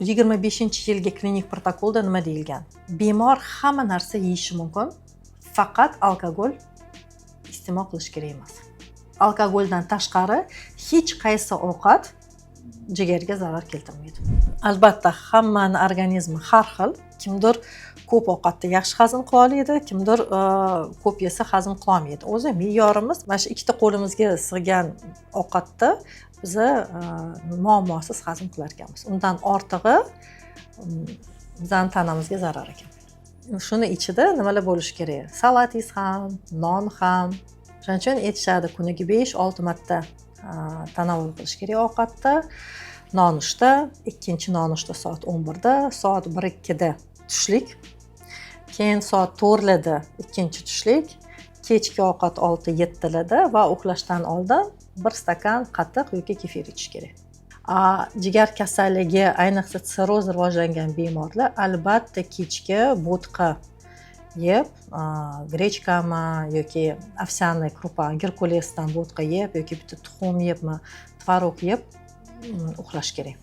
25-yilgi klinik protokolda nima deyilgan? Bemor hamma narsa yeyishi mumkin, faqat alkogol iste'mol qilish kerak emas. Alkogoldan tashqari hech qaysi ovqat jigarga zarar keltirmaydi. Albatta, hammani organizmi har xil. Kimdir ko'p ovqatni yaxshi hazm qila oladi, kimdir ko'p yesa hazm qila olmaydi. O'zi me'yorimiz mana shu ikkita qo'limizga sig'gan ovqatni biz muammosiz hazm qilar ekanmiz. Undan ortig'i bizning tanamizga zarar ekan. Shuni ichida nimalar bo'lishi kerak? Salatingiz ham, non ham. Shuning uchun aytishadi, kuniga 5-6 marta tanovul qilish kerak ovqatda. Nonushta, ikkinchi nonushta soat 11da, soat 1-2da tushlik, keyin soat 4larda ikkinchi tushlik, kechki ovqat 6-7larda va uxlashdan oldin 1 stakan qatiq yoki kefir ichish kerak. Jigar kasalligi, ayniqsa sirroz rivojlangan bemorlar albatta kechki bo'tqa yeb, grechkami yoki овсяный krupa, gerkulesdan bo'tqa yeb yoki bitta tuxum yebmi, tvorog yeb uxlash kerak.